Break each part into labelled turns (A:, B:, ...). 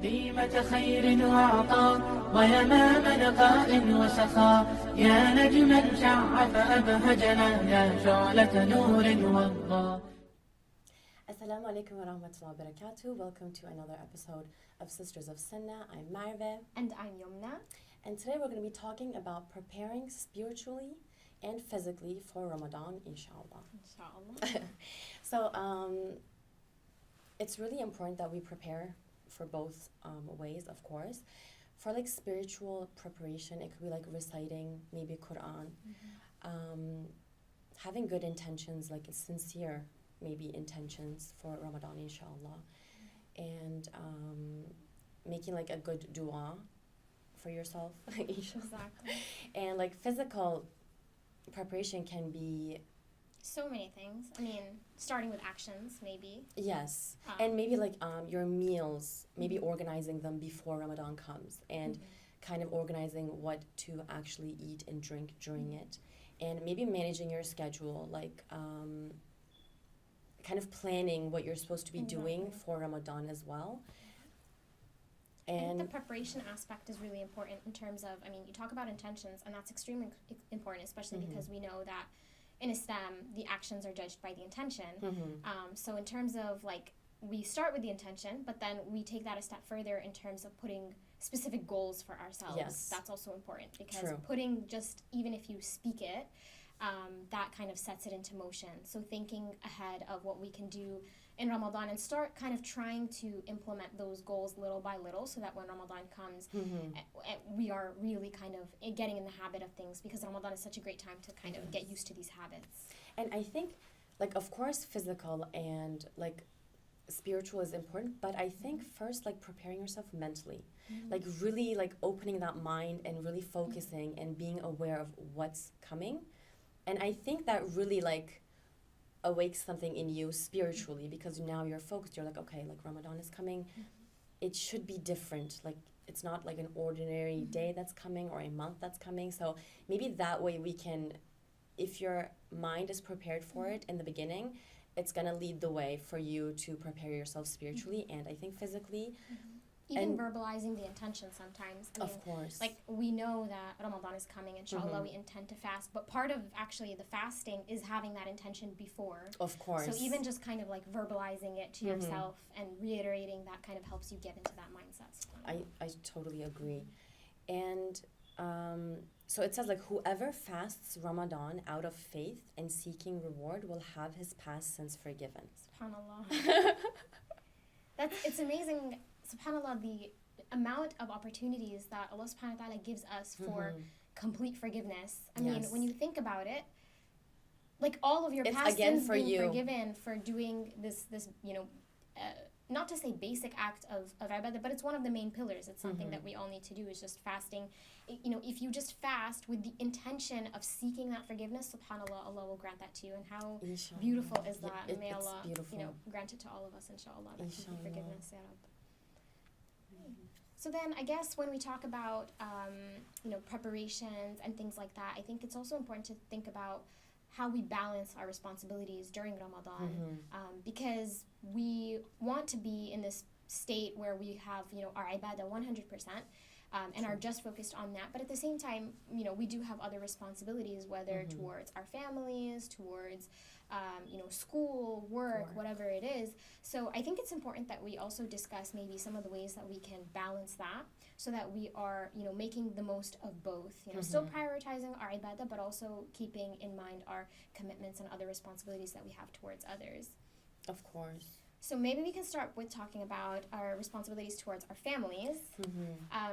A: ديمة خير وعطاء ويمام نقاء وسخاء يا نجما شع فأبهجنا يا شعلة نور وضاء.
B: Assalamu alaikum wa rahmatullahi wa barakatuh. Welcome to another episode of Sisters of Sunnah. I'm Marve.
C: And I'm Yumna.
B: And today we're going to be talking about preparing spiritually and physically for Ramadan, inshallah.
C: Inshallah.
B: So, it's really important that we prepare for both ways, of course. For like spiritual preparation, it could be like reciting maybe Qur'an, having good intentions, like sincere maybe intentions for Ramadan, inshallah, and making like a good dua for yourself,
C: Exactly.
B: And like physical preparation can be
C: So many things. I mean, starting with actions, maybe.
B: yes, and maybe like your meals, maybe organizing them before Ramadan comes, and kind of organizing what to actually eat and drink during it, and maybe managing your schedule, like kind of planning what you're supposed to be doing for Ramadan as well.
C: I think
B: And
C: the preparation aspect is really important in terms of, I mean, you talk about intentions, and that's extremely important, especially because we know that in Islam, the actions are judged by the intention. So in terms of, like, we start with the intention, but then we take that a step further in terms of putting specific goals for ourselves.
B: Yes.
C: That's also important, because
B: True.
C: putting just, even if you speak it, that kind of sets it into motion. So thinking ahead of what we can do in Ramadan and start kind of trying to implement those goals little by little, so that when Ramadan comes, we are really kind of getting in the habit of things, because Ramadan is such a great time to kind of get used to these habits.
B: And I think, like, of course, physical and, like, spiritual is important, but I think first, like, preparing yourself mentally. Like, really, like, opening that mind and really focusing and being aware of what's coming. And I think that really, like, awakes something in you spiritually, because now you're focused. You're like, okay, like, Ramadan is coming. It should be different. Like, it's not like an ordinary day that's coming or a month that's coming. So maybe that way we can, if your mind is prepared for it in the beginning, it's going to lead the way for you to prepare yourself spiritually and I think physically.
C: Even verbalizing the intention sometimes. I mean,
B: Of course.
C: like, we know that Ramadan is coming, inshallah, we intend to fast, but part of actually the fasting is having that intention before.
B: Of course.
C: So even just kind of like verbalizing it to yourself and reiterating that kind of helps you get into that mindset.
B: I totally agree. And so it says, like, whoever fasts Ramadan out of faith and seeking reward will have his past sins forgiven.
C: SubhanAllah. It's amazing, SubhanAllah, the amount of opportunities that Allah subhanahu wa ta'ala gives us for complete forgiveness. I mean, when you think about it, like, all of your
B: It's
C: past
B: again
C: sins
B: for
C: being
B: you.
C: forgiven for doing this not to say basic act of ibadah, but it's one of the main pillars. It's something that we all need to do, is just fasting. If you just fast with the intention of seeking that forgiveness, subhanAllah, Allah will grant that to you. And how
B: Inshallah.
C: beautiful is that?
B: Yeah,
C: May
B: it's
C: Allah,
B: beautiful.
C: grant it to all of us, inshallah, that complete
B: Inshallah.
C: forgiveness, ya Rabb. So then, I guess when we talk about, preparations and things like that, I think it's also important to think about how we balance our responsibilities during Ramadan, because we want to be in this state where we have, our ibadah 100%, and are just focused on that. But at the same time, we do have other responsibilities, whether towards our families, towards, school, work, whatever it is. So I think it's important that we also discuss maybe some of the ways that we can balance that, so that we are, making the most of both, still prioritizing our ibadah, but also keeping in mind our commitments and other responsibilities that we have towards others.
B: Of course.
C: So maybe we can start with talking about our responsibilities towards our families,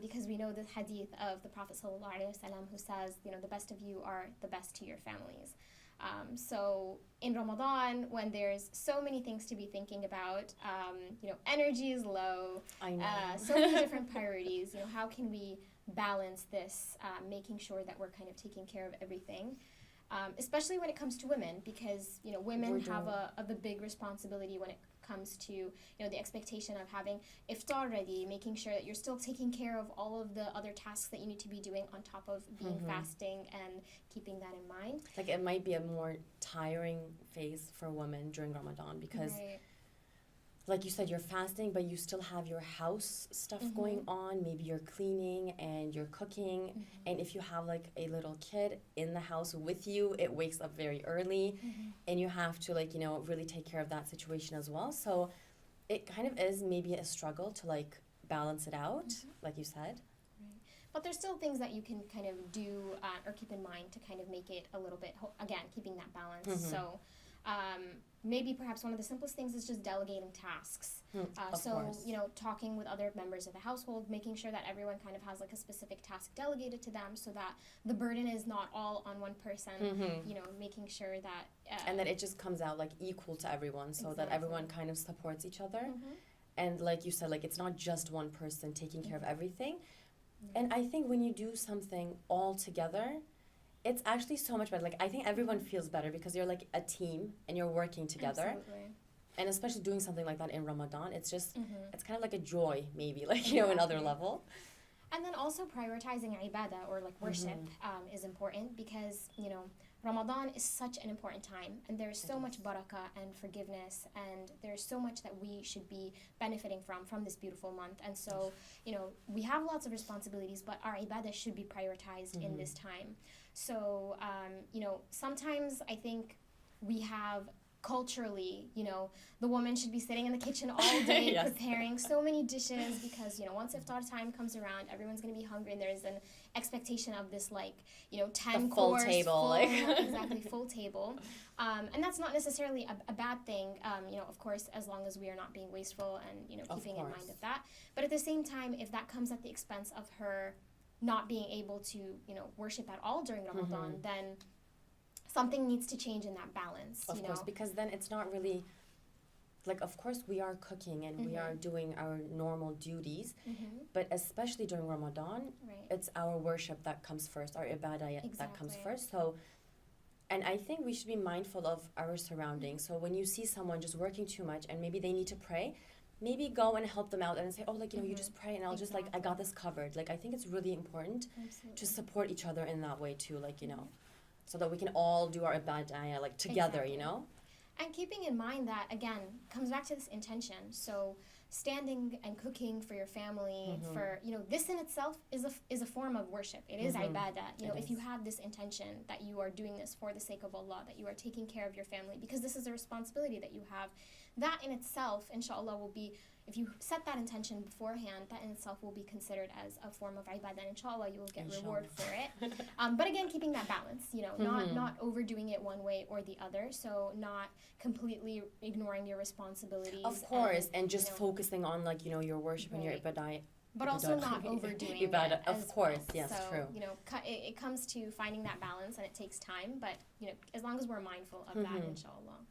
C: because we know the hadith of the Prophet ﷺ, who says, the best of you are the best to your families. So in Ramadan, when there's so many things to be thinking about, energy is low,
B: I know.
C: so many different priorities, how can we balance this, making sure that we're kind of taking care of everything? Especially when it comes to women, because, women have a big responsibility when it comes to, the expectation of having iftar ready, making sure that you're still taking care of all of the other tasks that you need to be doing on top of being fasting, and keeping that in mind.
B: Like, it might be a more tiring phase for women during Ramadan, because like you said, you're fasting, but you still have your house stuff going on. Maybe you're cleaning and you're cooking. And if you have like a little kid in the house with you, it wakes up very early and you have to like, you know, really take care of that situation as well. So it kind of is maybe a struggle to like balance it out, like you said.
C: Right. But there's still things that you can kind of do or keep in mind to kind of make it a little bit, again, keeping that balance. So maybe perhaps one of the simplest things is just delegating tasks. So,
B: course.
C: you know, talking with other members of the household, making sure that everyone kind of has like a specific task delegated to them so that the burden is not all on one person, you know, making sure that...
B: and that it just comes out like equal to everyone so that everyone kind of supports each other. And like you said, like it's not just one person taking care of everything. And I think when you do something all together, it's actually so much better. Like, I think everyone feels better because you're like a team and you're working together.
C: Absolutely.
B: And especially doing something like that in Ramadan, it's just, it's kind of like a joy, maybe, like, you know, another level.
C: And then also prioritizing ibadah or like worship is important because, you know, Ramadan is such an important time and there's so much barakah and forgiveness and there's so much that we should be benefiting from this beautiful month. And so, you know, we have lots of responsibilities, but our ibadah should be prioritized in this time. So, you know, sometimes I think we have culturally, you know, the woman should be sitting in the kitchen all day preparing so many dishes because, you know, once iftar time comes around, everyone's going to be hungry and there's an expectation of this, like, you know, 10 course
B: full table.
C: Exactly, full table. And that's not necessarily a bad thing, you know, of course, as long as we are not being wasteful and, you know, keeping in mind of that. But at the same time, if that comes at the expense of her not being able to, you know, worship at all during Ramadan, then something needs to change in that balance.
B: Of course, because then it's not really, like, of course we are cooking and we are doing our normal duties, but especially during Ramadan, it's our worship that comes first, our ibadah that comes first. So, and I think we should be mindful of our surroundings. So when you see someone just working too much and maybe they need to pray, maybe go and help them out and say, oh, like, you know, you just pray and I'll just, like, I got this covered. Like, I think it's really important to support each other in that way too, like, you know, so that we can all do our ibadah, like, together, you know?
C: And keeping in mind that, again, comes back to this intention. So standing and cooking for your family, for, you know, this in itself is a form of worship. It is ibadah. You know, if you have this intention that you are doing this for the sake of Allah, that you are taking care of your family, because this is a responsibility that you have, that in itself, inshallah, will be, if you set that intention beforehand, that in itself will be considered as a form of ibadah, and inshallah, you will get reward for it. But again, keeping that balance, you know, not overdoing it one way or the other, so not completely ignoring your responsibilities.
B: Of course, and just, you know, focusing on, like, you know, your worship and your ibadah.
C: But also not overdoing
B: ibadah,
C: it.
B: Of course, yes,
C: so,
B: true.
C: You know, it comes to finding that balance, and it takes time, but, you know, as long as we're mindful of that, inshallah.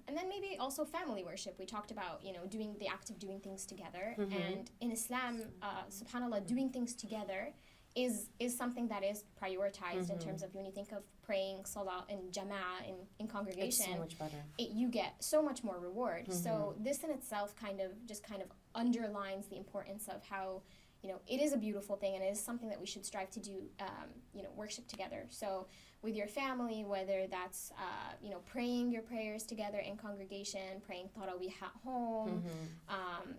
C: And then maybe also family worship. We talked about, you know, doing the act of doing things together. And in Islam, subhanAllah, doing things together is something that is prioritized in terms of when you think of praying salah in jama'ah, in congregation.
B: It's so much better.
C: You get so much more reward. So this in itself kind of underlines the importance of how, you know, it is a beautiful thing and it is something that we should strive to do, you know, worship together. So with your family, whether that's, you know, praying your prayers together in congregation, praying tarawih at home,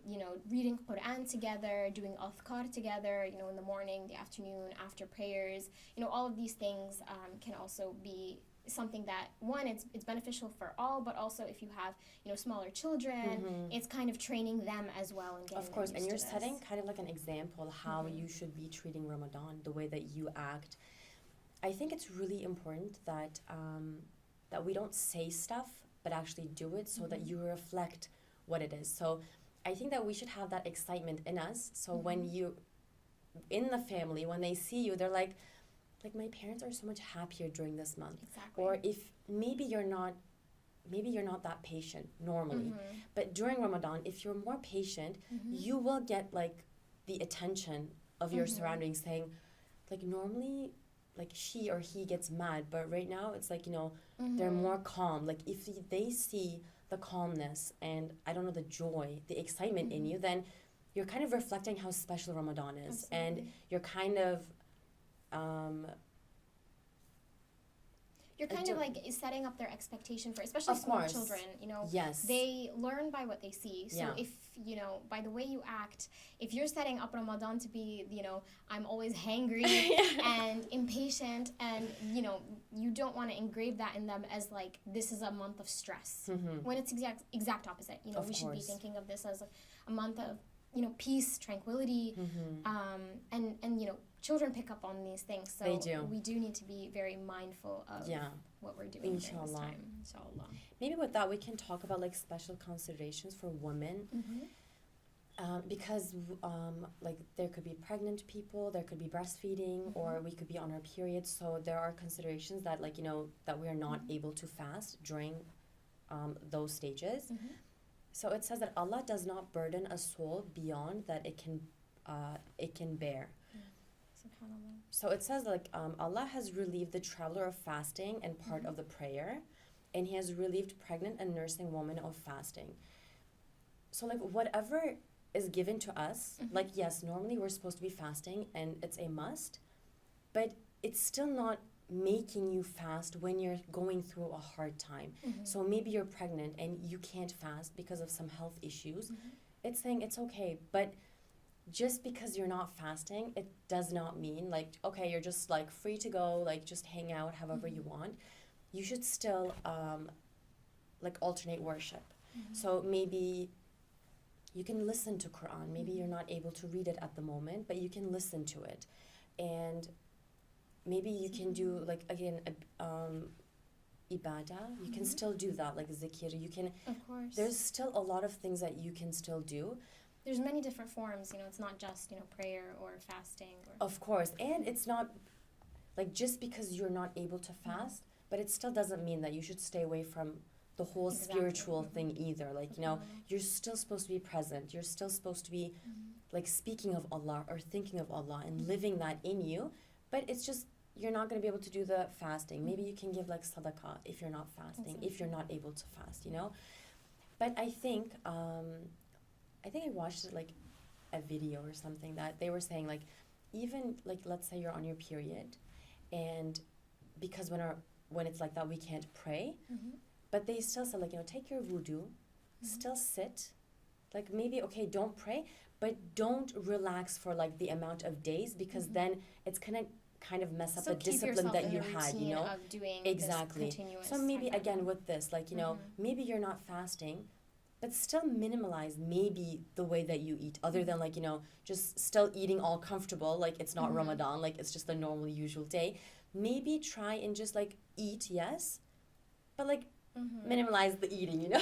C: you know, reading Qur'an together, doing adhkar together, you know, in the morning, the afternoon, after prayers, you know, all of these things can also be something that, one, it's beneficial for all, but also if you have, you know, smaller children, it's kind of training them as well and getting
B: of course, and you're
C: this.
B: setting kind of like an example how you should be treating Ramadan, the way that you act. I think it's really important that that we don't say stuff, but actually do it so that you reflect what it is. So I think that we should have that excitement in us. So when you, in the family, when they see you, they're like my parents are so much happier during this month.
C: Exactly.
B: Or if maybe you're not that patient normally, but during Ramadan, if you're more patient, you will get like the attention of your surroundings, saying, like, normally, like, she or he gets mad, but right now it's like, you know, they're more calm. Like, if they see the calmness and, I don't know, the joy, the excitement in you, then you're kind of reflecting how special Ramadan is.
C: Absolutely.
B: And you're kind of
C: you're kind of like setting up their expectation for, especially small children, you know.
B: Yes.
C: They learn by what they see. So if, you know, by the way you act, if you're setting up Ramadan to be, you know, I'm always hangry and impatient, and, you know, you don't want to engrave that in them as like, this is a month of stress. When it's exact opposite. You know, we should be thinking of this as a month of, you know, peace, tranquility, and you know, children pick up on these things, so we do need to be very mindful of what we're doing during this time. Inshallah.
B: Maybe with that we can talk about like special considerations for women, because like there could be pregnant people, there could be breastfeeding, or we could be on our periods. So there are considerations that, like, you know, that we are not able to fast during those stages. So it says that Allah does not burden a soul beyond that it can bear. So it says like Allah has relieved the traveler of fasting and part of the prayer, and He has relieved pregnant and nursing women of fasting. So like whatever is given to us, like yes, normally we're supposed to be fasting and it's a must, but it's still not making you fast when you're going through a hard time. So maybe you're pregnant and you can't fast because of some health issues. It's saying it's okay, but just because you're not fasting, it does not mean like, okay, you're just like free to go, like just hang out however you want. You should still like alternate worship. So maybe you can listen to Qur'an. Maybe you're not able to read it at the moment, but you can listen to it. And maybe you can do like, again, ibadah. You can still do that, like zikr. You can,
C: of course,
B: there's still a lot of things that you can still do.
C: There's many different forms, you know, it's not just, you know, prayer or fasting.
B: Of course, and it's not, like, just because you're not able to fast, but it still doesn't mean that you should stay away from the whole spiritual thing either. Like, you know, you're still supposed to be present. You're still supposed to be, like, speaking of Allah or thinking of Allah and living that in you, but it's just, you're not going to be able to do the fasting. Maybe you can give, like, sadaqah if you're not fasting, if you're not able to fast, you know? But I think I watched like a video or something that they were saying like, even like, let's say you're on your period, and because when it's like that we can't pray, but they still said like, you know, take your wudu, still sit, like maybe okay, don't pray, but don't relax for like the amount of days, because then it's gonna kind of mess up the discipline that you had, you know.
C: Of doing
B: exactly. So maybe again with this, like, you know, maybe you're not fasting, but still minimalize maybe the way that you eat, other than like, you know, just still eating all comfortable, like it's not Ramadan, like it's just a normal usual day. Maybe try and just like eat, yes, but like minimalize the eating, you know.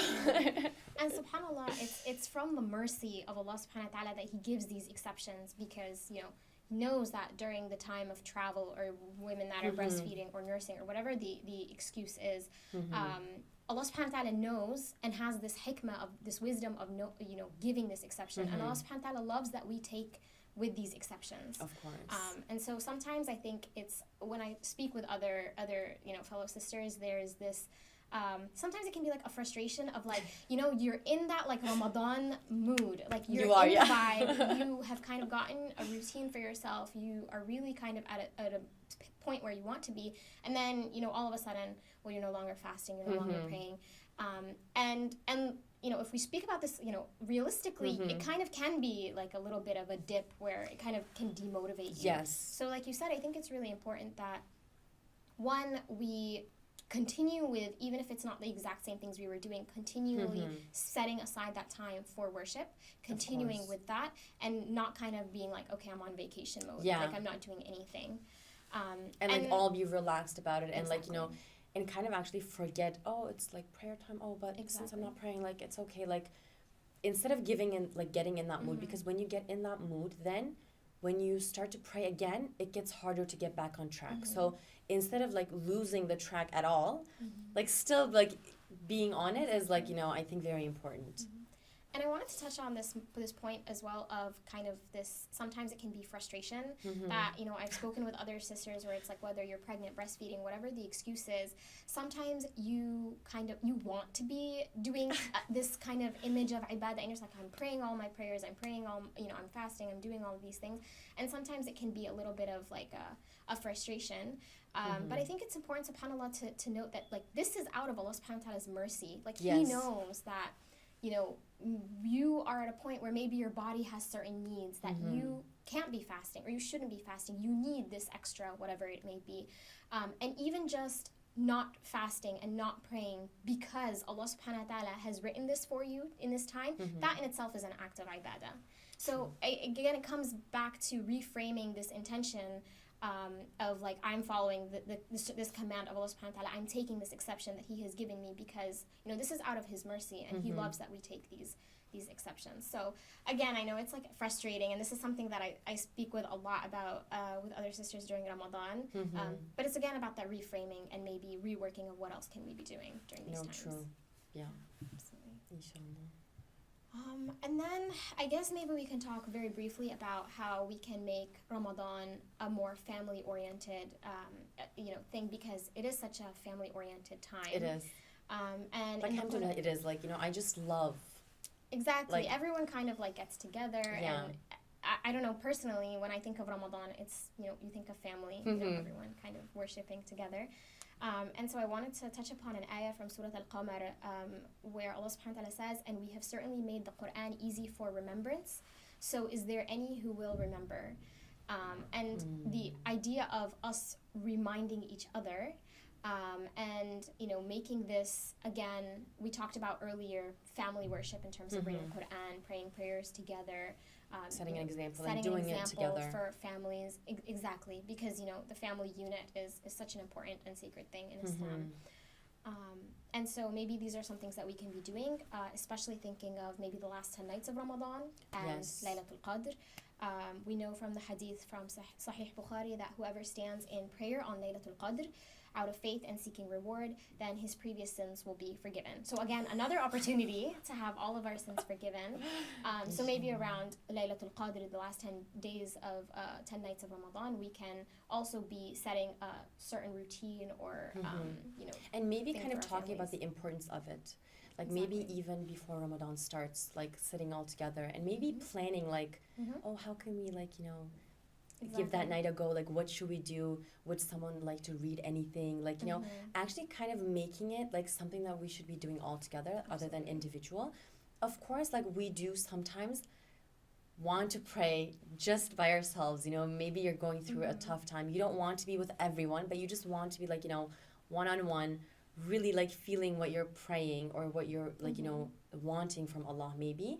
C: And subhanAllah, it's from the mercy of Allah subhanahu wa ta'ala that He gives these exceptions, because, you know, He knows that during the time of travel, or women that are breastfeeding or nursing or whatever the excuse is, Allah subhanahu wa ta'ala knows and has this hikmah of this wisdom of giving this exception. And Allah subhanahu wa ta'ala loves that we take with these exceptions.
B: Of course.
C: And so sometimes I think it's, when I speak with other you know, fellow sisters, there's this sometimes it can be like a frustration of like, you know, you're in that like Ramadan mood, like you're in the vibe, you have kind of gotten a routine for yourself, you are really kind of at a point where you want to be, and then, you know, all of a sudden, well, you're no longer fasting, you're no longer praying, and you know, if we speak about this, you know, realistically, it kind of can be like a little bit of a dip where it kind of can demotivate you.
B: Yes.
C: So like you said, I think it's really important that, one, we continue with, even if it's not the exact same things we were doing, continually setting aside that time for worship, continuing with that, and not kind of being like, okay, I'm on vacation mode, like I'm not doing anything.
B: And like all be relaxed about it, and like, you know, and kind of actually forget, oh, it's like prayer time, oh, but since I'm not praying, like it's okay, like instead of getting in that mood, because when you get in that mood, then when you start to pray again, it gets harder to get back on track. So instead of like losing the track at all, like still like being on it is like, you know, I think very important.
C: And I wanted to touch on this point as well of kind of this, sometimes it can be frustration that, you know, I've spoken with other sisters where it's like whether you're pregnant, breastfeeding, whatever the excuse is, sometimes you want to be doing this kind of image of ibadah and you're just like, I'm praying all my prayers, I'm praying all, you know, I'm fasting, I'm doing all of these things. And sometimes it can be a little bit of like a frustration. But I think it's important, subhanAllah, to note that like this is out of Allah subhanahu wa ta'ala's mercy. Like He knows that, you know, you are at a point where maybe your body has certain needs that you can't be fasting or you shouldn't be fasting. You need this extra, whatever it may be. And even just not fasting and not praying because Allah subhanahu wa ta'ala has written this for you in this time, that in itself is an act of ibadah. So again, it comes back to reframing this intention of like, I'm following this command of Allah subhanahu wa ta'ala. I'm taking this exception that He has given me because, you know, this is out of His mercy and He loves that we take these exceptions. So again, I know it's like frustrating, and this is something that I speak with a lot about with other sisters during Ramadan. But it's again about that reframing and maybe reworking of what else can we be doing during these times.
B: True. Yeah.
C: Absolutely.
B: Inshallah.
C: And then I guess maybe we can talk very briefly about how we can make Ramadan a more family-oriented, you know, thing, because it is such a family-oriented time.
B: It is.
C: And
B: like, alhamdulillah, it is. Like, you know, I just love.
C: Exactly.
B: Like,
C: everyone kind of like gets together.
B: Yeah.
C: And I don't know, personally, when I think of Ramadan, it's, you know, you think of family, you know, everyone kind of worshipping together. And so I wanted to touch upon an ayah from Surah Al-Qamar where Allah subhanahu wa ta'ala says, and we have certainly made the Qur'an easy for remembrance. So is there any who will remember? And the idea of us reminding each other and, you know, making this, again, we talked about earlier, family worship in terms of reading the Qur'an, praying prayers together.
B: Setting an example
C: and
B: doing it together
C: for families. Exactly, because, you know, the family unit is such an important and sacred thing in Islam. And so maybe these are some things that we can be doing, especially thinking of maybe the last 10 nights of Ramadan and Laylatul Qadr. We know from the hadith from Sahih Bukhari that whoever stands in prayer on Laylatul Qadr out of faith and seeking reward, then his previous sins will be forgiven. So again, another opportunity to have all of our sins forgiven. So maybe around Laylatul Qadr, the last 10 days of 10 nights of Ramadan, we can also be setting a certain routine or, you know.
B: And maybe kind of talking about the importance of it. Like maybe even before Ramadan starts, like sitting all together and maybe planning like, oh, how can we like, you know, give that night a go, like what should we do, would someone like to read anything, like, you know, actually kind of making it like something that we should be doing all together other than individual. Of course, like we do sometimes want to pray just by ourselves, you know, maybe you're going through a tough time, you don't want to be with everyone, but you just want to be like, you know, one-on-one, really like feeling what you're praying or what you're like, you know, wanting from Allah maybe.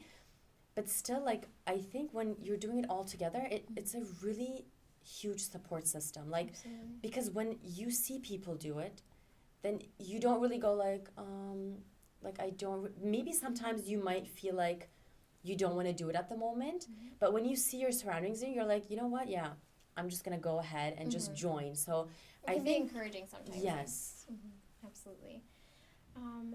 B: But still, like, I think when you're doing it all together, it's a really huge support system. Like, because when you see people do it, then you don't really go like I don't, maybe sometimes you might feel like you don't want to do it at the moment. But when you see your surroundings, you're like, you know what? Yeah, I'm just going to go ahead and just join. So
C: it can be encouraging sometimes.
B: Yes.
C: Absolutely.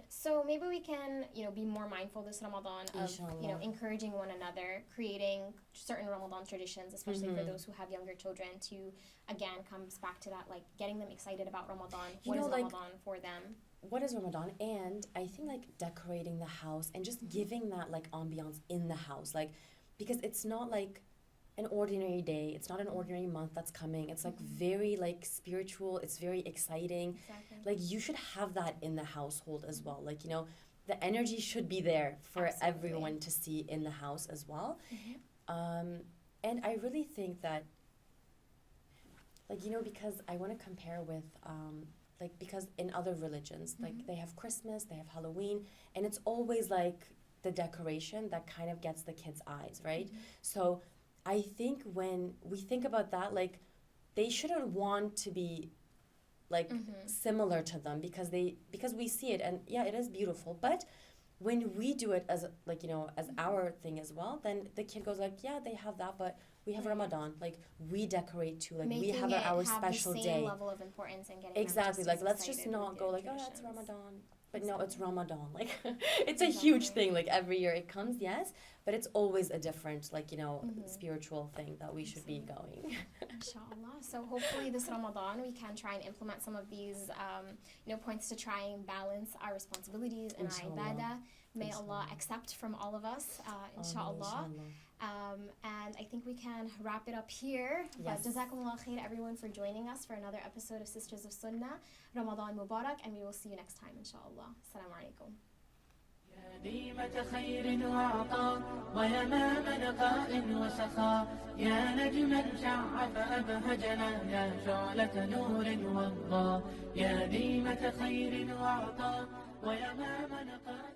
C: So maybe we can, you know, be more mindful this Ramadan of, you know, encouraging one another, creating certain Ramadan traditions, especially for those who have younger children, to, again, comes back to that, like, getting them excited about Ramadan. What is Ramadan for them?
B: What is Ramadan? And I think, like, decorating the house and just giving that, like, ambiance in the house. Like, because it's not, like, an ordinary day. It's not an ordinary month that's coming. It's like very like spiritual. It's very exciting. Like you should have that in the household as well. Like, you know, the energy should be there for everyone to see in the house as well. And I really think that, like, you know, because I want to compare with like, because in other religions, like they have Christmas, they have Halloween, and it's always like the decoration that kind of gets the kids' eyes, right? So I think when we think about that, like, they shouldn't want to be, like, similar to them because we see it, and, yeah, it is beautiful. But when we do it as, like, you know, as our thing as well, then the kid goes, like, yeah, they have that, but we have Ramadan. Like, we decorate, too. Like, we have our special day.
C: Making it have the same level of importance and getting
B: exactly.
C: them
B: Like, let's just not go, like, oh, that's Ramadan. But no, it's Ramadan. Like, it's a huge thing. Like, every year it comes, yes, but it's always a different, like, spiritual thing that we should be going.
C: Inshallah. So hopefully this Ramadan we can try and implement some of these, points to try and balance our responsibilities and our ibadah. May Allah accept from all of us, inshallah. And I think we can wrap it up here.
B: Yes.
C: But Jazakumullah khair everyone for joining us for another episode of Sisters of Sunnah. Ramadan Mubarak, and we will see you next time, inshallah. Assalamu alaikum.
A: يا ديمة خير وعطاء ويمام نقاء وسخاء يا نجما شع فأبهجنا يا شعلة نور وضاء يا ديمة خير وعطاء ويمام نقاء